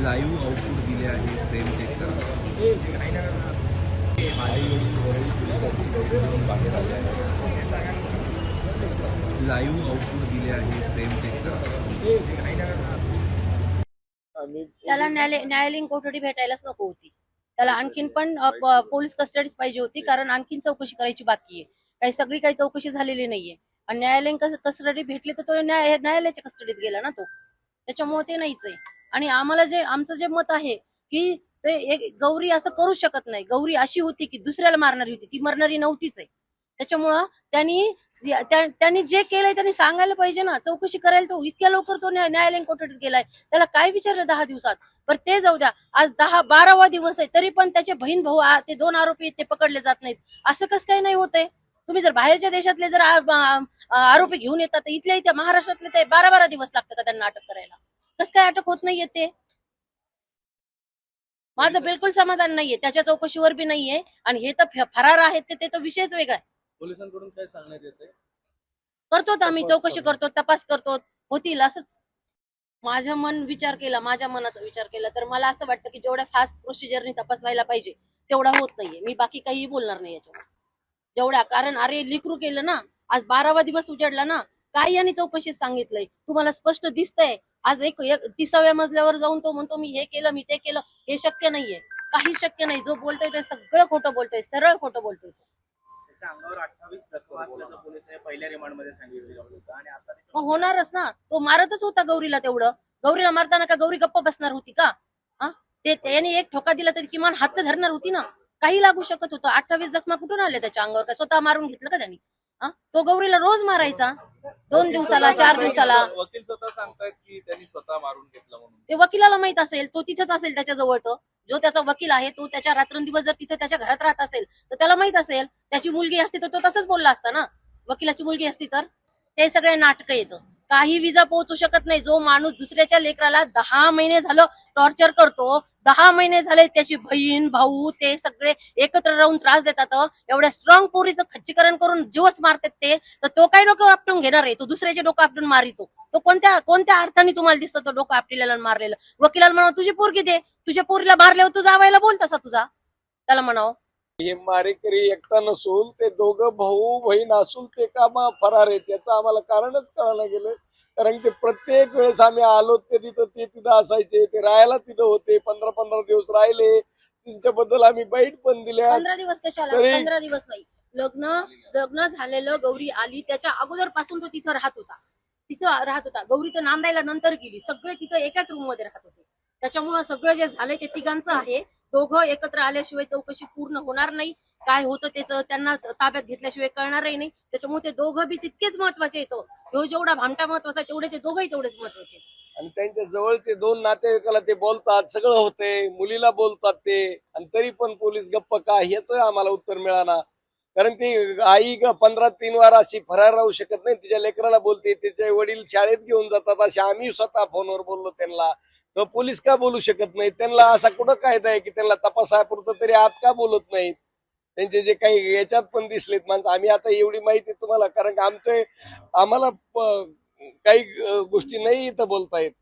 Live output दिले आहे. Frame check करा. लाईव्ह आउटपुट दिले आहे. फ्रेम चेक करा. त्याला न्यायालयीन कोठडी भेटायलाच नको होती. त्याला आणखीन पण पोलीस कस्टडीच पाहिजे होती, कारण आणखीन चौकशी करायची बाकी आहे. काही चौकशी झालेली नाहीये आणि न्यायालयीन कस्टडी भेटली तर तो न्यायालयाच्या कस्टडीत गेला ना तो. त्याच्यामुळे ते नाहीच आहे. आणि आम्हाला आमचं जे मत आहे की ते एक गौरी असं करू शकत नाही. गौरी अशी होती की दुसऱ्याला मारणारी होती, ती मरणारी नव्हतीच आहे. त्याच्यामुळं त्यांनी जे केलंय त्यांनी सांगायला पाहिजे ना. चौकशी करायला तो इतक्या लवकर तो न्यायालयीन कोठडीत गेलाय. त्याला काय विचारलं 10 दिवसात? पण ते जाऊ द्या, आज 10-12वा दिवस आहे तरी पण त्याचे बहीण भाऊ ते 2 आरोपी ते पकडले जात नाहीत. असं कसं काही नाही होतंय? तुम्ही जर बाहेरच्या देशातले जर आरोपी घेऊन येतात तर इथल्या महाराष्ट्रातले ते 12-12 दिवस लागतं का त्यांना अटक करायला? कसं काय अटक होत नाहीये ते? माझं बिलकुल समाधान नाहीये. त्याच्या चौकशीवर बी नाहीये. आणि हे तर फरार आहेत ते तर विषयच वेगळा आहे. पोलिसांकडून काय सांगण्यात येते? करतो आम्ही चौकशी करतो, तपास करतो, होतील असंच. माझ्या मनाचा विचार केला तर मला असं वाटतं की जेवढ्या फास्ट प्रोसिजरने तपास व्हायला पाहिजे तेवढा होत नाहीये. मी बाकी काही बोलणार नाही याच्यावर. जेवढ्या, कारण अरे लिकरू केलं ना, आज 12वा दिवस उजाडला ना. काही यांनी चौकशीत सांगितलंय तुम्हाला स्पष्ट दिसतंय. आज 30व्या मजल्यावर जाऊन तो म्हणतो मी हे केलं, मी ते केलं. हे शक्य नाहीये, काही शक्य नाही. जो बोलतोय ते सगळं खोटं बोलतोय, सरळ खोटं बोलतोय. त्याच्या अंगावर 28 जखमा असल्याचं पोलिसांनी पहिल्या रिमांडमध्ये सांगितलं होतं आणि आता मग होणारच ना. तो मारतच होता गौरीला. तेवढं गौरीला मारताना का गौरी गप्प बसणार होती का? ते त्याने एक ठोका दिला तरी किमान हात तर धरणार होती ना. काही लागू शकत होतं. 28 जखमा कुठून आल्या त्याच्या अंगावर? का स्वतः मारून घेतलं का त्यांनी? तो गौरीला रोज मारायचा, 2 दिवसाला, 4 दिवसाला. वकील स्वतः सांगतायत की त्यांनी स्वतः मारून घेतला म्हणून. ते वकिलाला माहित असेल, तो तिथेच असेल त्याच्या जवळ. तो जो त्याचा वकील आहे तो त्याच्या रात्रंदिवस जर तिथे त्याच्या घरात राहत असेल तर त्याला माहित असेल. त्याची मुलगी असती तर तो तसंच बोलला असता ना. वकिलाची मुलगी असती तर. ते सगळे नाटकं येतं. काही विजा पोहोचू शकत नाही. जो माणूस दुसऱ्याच्या लेकराला 10 महिने झालं टॉर्चर करतो, 10 महिने झाले त्याची बहीण भाऊ ते सगळे एकत्र राहून त्रास देतात, एवढ्या स्ट्रॉंग पोरीचं खच्चीकरण करून जीवच मारतात ते, तर तो काय डोकं आपटून घेणार आहे? तो दुसऱ्याचे डोकं आपटून मारितो. तो कोणत्या अर्थाने तुम्हाला दिसतं तो डोकं आपटलेलं मारलेलं? वकिलाला म्हणावं तुझी पोरगी दे, तुझ्या पोरीला मारल्यावर तुझा आवायला बोल तसा तुझा. त्याला म्हणावं हे मारेकरी एकटा नसून ते दोघं भाऊ बहीण असून ते का फरार आहेत याचं आम्हाला कारणच कळायला गेलं. कारण ते प्रत्येक वेळेस आम्ही आलो ते तिथं असायचे, ते राहायला तिथं होते. 15-15 दिवस राहिले. त्यांच्याबद्दल आम्ही बाईट पण दिल्या. 15 दिवस कशाला? 15 दिवस नाही. लग्न झालेलं गौरी आली त्याच्या अगोदर पासून तो तिथं राहत होता. गौरी तर नांदायला नंतर गेली. सगळे तिथं एकाच रूम मध्ये राहत होते. त्याच्यामुळे सगळं जे झालंय ते तिघांचं आहे. दोघं एकत्र आल्याशिवाय चौकशी पूर्ण होणार नाही. काय होतं त्याचं त्यांना ताब्यात घेतल्याशिवाय कळणारही नाही. त्याच्यामुळे ते दोघं बी तितकेच महत्वाचे येतो. ह्यो जेवढा भामटा महत्वाचा तेवढे ते दोघंही तेवढेच महत्वाचे. आणि त्यांच्या जवळचे 2 नातेवाईकाला ते बोलतात, सगळं होते, मुलीला बोलतात ते, आणि तरी पण पोलीस गप्प का ह्याच आम्हाला उत्तर मिळाना. कारण ती आई 15-3 वार अशी फरार राहू शकत नाही. तिच्या लेकराला बोलते, तिचे वडील शाळेत घेऊन जातात, असे आम्ही स्वतः फोनवर बोललो त्यांना. तर पोलीस का बोलू शकत नाही? त्यांना असा कुठं कायदा आहे की त्यांना तपासापुरतं तरी आत का बोलत नाहीत? त्यांचे जे काही याच्यात पण दिसलेत माणसं, आम्ही आता एवढी माहिती तुम्हाला, कारण आम्हाला काही गोष्टी नाही इथं बोलता येत.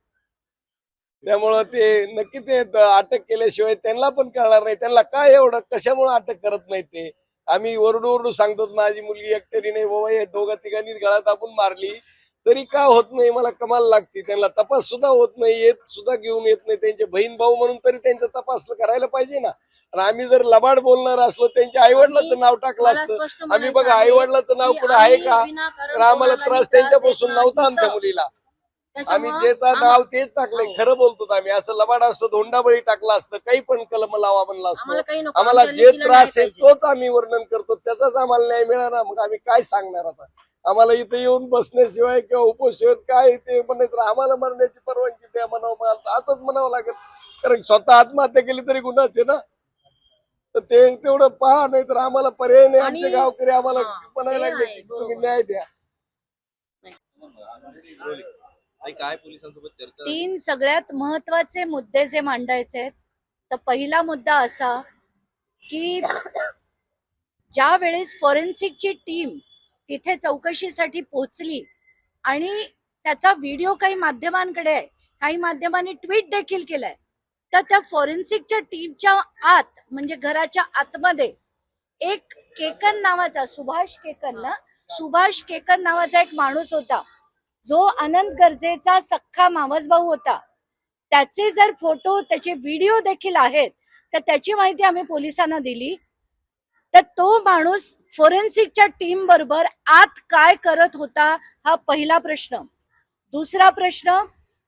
त्यामुळं ते नक्की ते अटक केल्याशिवाय त्यांना पण कळणार नाही. त्यांना काय एवढं कशामुळे अटक करत नाही ते आम्ही ओरडू सांगतो. माझी मुलगी एकतरी नाही बाबा, हे 2-3 गळ्यात आपण मारली तरी का होत नाही? मला कमाल लागते. त्यांना तपास सुद्धा होत नाही, येत सुद्धा घेऊन येत नाही. त्यांचे बहीण भाऊ म्हणून तरी त्यांचा तपास करायला पाहिजे ना. आणि आम्ही जर लबाड बोलणार असलो, त्यांच्या आईवडिलाचं नाव टाकलं असतं. आम्ही बघा आईवडिलाचं नाव कुठं आहे का? तर आम्हाला त्रास त्यांच्यापासून नव्हता आमच्या मुलीला. आम्ही ज्याचं नाव तेच टाकलंय. खरं बोलतो आम्ही. असं लबाड असतो, धोंडाबळी टाकला असतं, काही पण कलम लावा म्हणला असतो. आम्हाला जे त्रास आहे तोच आम्ही वर्णन करतो, त्याचाच आम्हाला न्याय मिळाला. मग आम्ही काय सांगणार आता? आम्हाला इथे येऊन बसण्याशिवाय किंवा उपोषण काय ते म्हणायचं आम्हाला मरण्याची परवानगी द्या म्हणावं, असंच म्हणावं लागेल. कारण स्वतः आत्महत्या केली तरी गुन्हाच आहे ना. तर ते तेवढं पहा, नाही तर आम्हाला पर्याय नाही. आमचे गावकरी आम्हाला म्हणायला लागले की तुम्ही न्याय द्या. काय पोलिसांसोबत चर्चा? 3 सगळ्यात महत्वाचे मुद्दे जे मांडायचे आहेत, तर पहिला मुद्दा असा की ज्या वेळेस फॉरेन्सिकची टीम तिथे चौकशीसाठी पोहोचली आणि त्याचा व्हिडिओ काही माध्यमांकडे आहे, काही माध्यमांनी ट्विट देखील केलाय, तर त्या फॉरेन्सिकच्या टीमच्या आत म्हणजे घराच्या आतमध्ये एक केकन नावाचा सुभाष केकन नावाचा एक माणूस होता, जो आनंद गर्जेचा सख्खा मावस भाऊ होता. त्याचे जर फोटो, त्याचे व्हिडिओ देखील आहेत, तर त्याची माहिती आम्ही पोलिसांना दिली. तर तो माणूस फॉरेन्सिकच्या टीम बरोबर आत काय करत होता, हा पहिला प्रश्न. दुसरा प्रश्न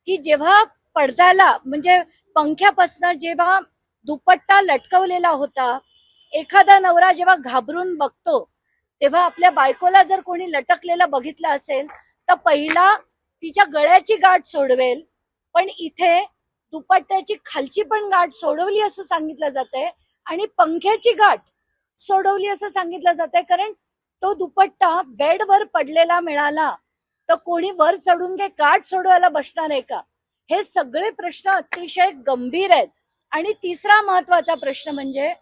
की जेव्हा पडद्याला म्हणजे पंख्यापासून जेव्हा दुपट्टा लटकवलेला होता, एखादा नवरा जेव्हा घाबरून बघतो तेव्हा आपल्या बायकोला जर कोणी लटकलेलं बघितलं असेल तर पहिला तिच्या गळ्याची गाठ सोडवेल, पण इथे दुपट्ट्याची खालची पण गाठ सोडवली असं सांगितलं जातंय आणि पंख्याची गाठ सोडवली असं सांगितलं जातंय. कारण तो दुपट्टा बेडवर पडलेला मिळाला तर कोणी वर चढून काही गाठ सोडवायला बसणार आहे का? हे सगळे प्रश्न अतिशय गंभीर आहेत. आणि तिसरा महत्वाचा प्रश्न म्हणजे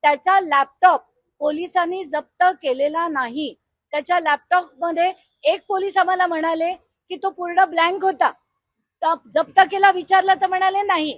त्याचा लॅपटॉप पोलिसांनी जप्त केलेला नाही. त्याच्या लॅपटॉप मध्ये एक पोलीस आम्हाला म्हणाले की तो पूर्ण ब्लँक होता. जप्त केला विचारलं तर म्हणाले नाही.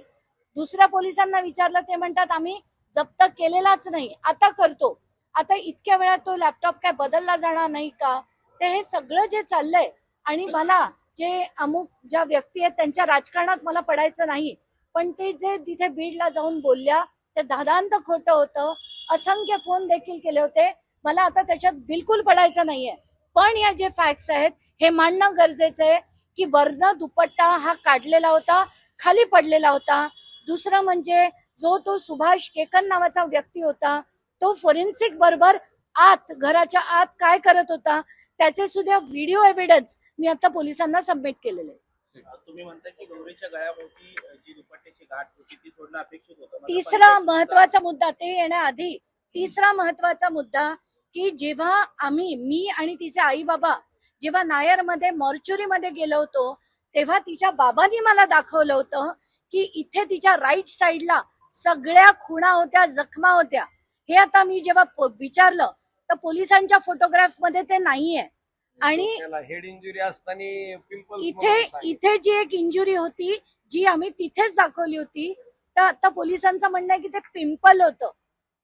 दुसऱ्या पोलिसांना विचारलं ते म्हणतात आम्ही जप्त केलेलाच नाही, आता करतो. आता इतक्या वेळात तो लॅपटॉप काय बदलला जाणार नाही का? ते हे सगळं जे चाललंय, आणि मला जे अमुक ज्या व्यक्ती आहेत त्यांच्या राजकारणात मला पडायचं नाही, पण ते जे तिथे बीडला जाऊन बोलल्या ते दादांत खोटं होतं. असंख्य फोन देखील केले होते. मला आता त्याच्यात बिलकुल पडायचं नाहीये. पण या जे फॅक्ट्स आहेत हे मांडणं गरजेचं आहे की वरनं दुपट्टा हा काढलेला होता, खाली पडलेला होता. दुसरं म्हणजे जो तो सुभाष केकन नावाचा व्यक्ती होता तो फॉरेन्सिक बरोबर आत घराच्या आत काय करत होता त्याचे सुद्धा व्हिडिओ एव्हिडन्स मी आता पोलिसांना सबमिट केलेले. तुम्ही म्हणता की गौरीच्या गळ्याभोवती जी दुपट्ट्याची गाठ होती ती सोडणं अपेक्षित होतं. तिसरा महत्वाचा मुद्दा, ते येण्याआधी तिसरा महत्वाचा मुद्दा की जेव्हा मी आणि तिचे आई बाबा जेव्हा नायर मध्ये मॉर्च्युरी मध्ये गेलो होतो तेव्हा तिच्या बाबांनी मला दाखवलं होतं की इथे तिच्या राईट साईडला सगळ्या खुणा होत्या, जखमा होत्या. हे आता मी जेव्हा विचारलं तर पोलिसांच्या फोटोग्राफ मध्ये ते नाहीये. आणि हेड इंजुरी असताना पिंपल्स इथे जी एक इंजुरी होती जी आम्ही तिथेच दाखवली होती, तर आता पोलिसांचं म्हणणं आहे की ते पिंपल होतं.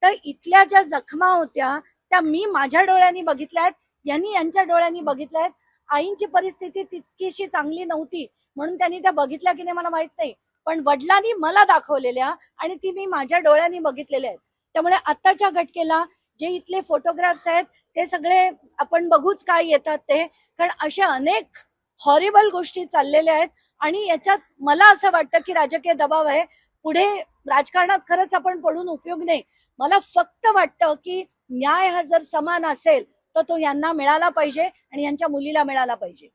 तर इथल्या ज्या जखमा होत्या त्या मी माझ्या डोळ्यांनी बघितल्या आहेत, यांनी यांच्या डोळ्यांनी बघितल्या आहेत. आईंची परिस्थिती तितकीशी चांगली नव्हती म्हणून त्यांनी त्या बघितल्या की नाही मला माहित नाही, पण वडिलांनी मला दाखवलेल्या आणि ती मी माझ्या डोळ्यांनी बघितलेल्या आहेत. त्यामुळे आत्ताच्या घटनेला जे इथले फोटोग्राफ्स आहेत ते सगळे आपण बघूच काय येतात ते, कारण अशा अनेक हॉरिबल गोष्टी चाललेल्या आहेत. आणि याच्यात मला असं वाटतं की राजकीय दबाव आहे. पुढे राजकारणात खरंच आपण पडून उपयोग नाही. मला फक्त वाटतं की न्याय हा जर समान असेल तर तो यांना मिळाला पाहिजे आणि यांच्या मुलीला मिळाला पाहिजे.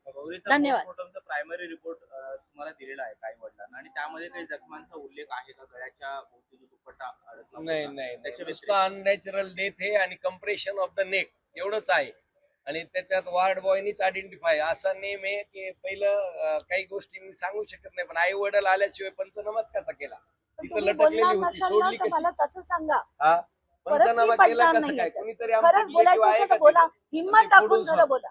धन्यवाद. प्रायमरी रिपोर्ट तुम्हाला दिलेला आहे काही वडिलांना आणि त्यामध्ये काही जखमांचा उल्लेख आहे का? गळ्याच्या भोवती जो दुपट्टा अडकला नाही त्याच्यापेक्षा अननॅचरल डेथ आहे आणि कम्प्रेशन ऑफ द नेक एवढंच आहे. आणि त्याच्यात वार्ड बॉयनीच आयडेंटिफाय असा नेम आहे की पहिलं काही गोष्टी मी सांगू शकत नाही, पण आई वडील आल्याशिवाय पंचनामाच कसा केला? तिथं लटकलेली होती, सोडली कशी? मला तसं सांगा. हा पंचनामा केला कसं काय? कोणीतरी खरंच बोलायचं असेल तर बोला, हिम्मत टाकून खरं बोला.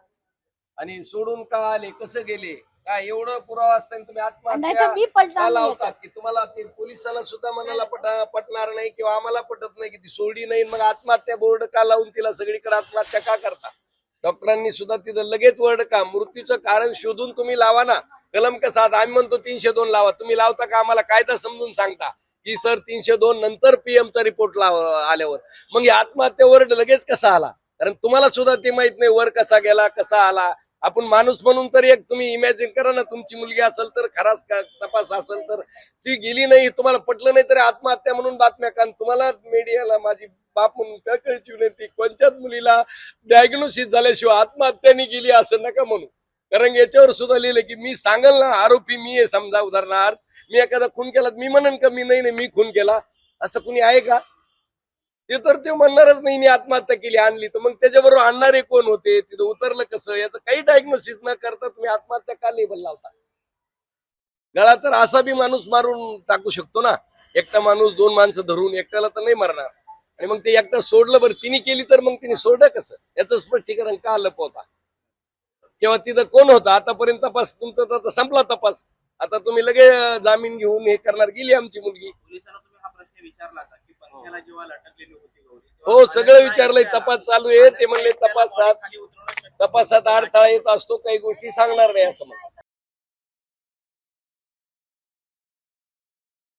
आणि सोडून का आले, कसं गेले, काय एवढं पुरावा असताना तुम्ही नाही तर मी पडणार आत्महत्या नाही लावतात की तुम्हाला ते पोलिसाला सुद्धा मनाला पटणार नाही किंवा आम्हाला पटत नाही की ती सोडली नाही, मग आत्महत्या बोर्ड का लावून तिला सगळीकडे आत्महत्या का करता? डॉक्टरांनी सुद्धा तिथं लगेच वर्ड का मृत्यूचं कारण शोधून तुम्ही लावा ना. कलम कसा आम्ही म्हणतो 302 लावा, तुम्ही लावता का? आम्हाला कायदा समजून सांगता की सर 302 नंतर पीएमचा रिपोर्ट आल्यावर मग आत्महत्या वर्ड लगेच कसा आला? कारण तुम्हाला सुद्धा ते माहित नाही वर कसा गेला, कसा आला. आपण माणूस म्हणून तर एक तुम्ही इमॅजिन करा ना, तुमची मुलगी असेल तर खराच तपास असेल तर ती गेली नाही, तुम्हाला पटलं नाही तरी आत्महत्या म्हणून बातम्या. कारण तुम्हाला मीडियाला माझी बाप म्हणून कळकळीची विनंती, कोणत्याच मुलीला डायग्नोसिस झाल्याशिवाय आत्महत्याने गेली असं नका म्हणू. कारण याच्यावर सुद्धा लिहिलं की मी सांगल ना आरोपी मी आहे, समजा उदाहरणार्थ मी एखादा खून केला मी म्हणन का मी नाही मी खून केला, असं कुणी आहे का? ते तर ते म्हणणारच नाही मी आत्महत्या केली आणली, तर मग त्याच्याबरोबर आणणारे कोण होते, तिथं उतरलं कसं, याचं काही डायग्नोसिस न करता तुम्ही आत्महत्या का लेबल लावता? गळा तर असा बी माणूस मारून टाकू शकतो ना, एकटा माणूस 2 माणसं धरून, एकट्याला तर नाही मारणार. आणि मग ते एकटा सोडलं बरं, तिने केली तर मग तिने सोडलं कसं, याचं स्पष्टीकरण का लपवता? तेव्हा तिथं कोण होता? आतापर्यंत तपास तुमचा तर संपला तपास. आता तुम्ही लगे जामीन घेऊन हे करणार, गेली आमची मुलगी. पोलिसांना तुम्ही हा प्रश्न विचारला का की पंख्याला जेव्हा लटकलेली होती गौरी हो, सगळं विचारलंय, तपास चालू आहे. ते म्हणले तपासात खाली उतरवणं शक्य अडथळा येत असतो, काही गोष्टी सांगणार नाही असं म्हणतात.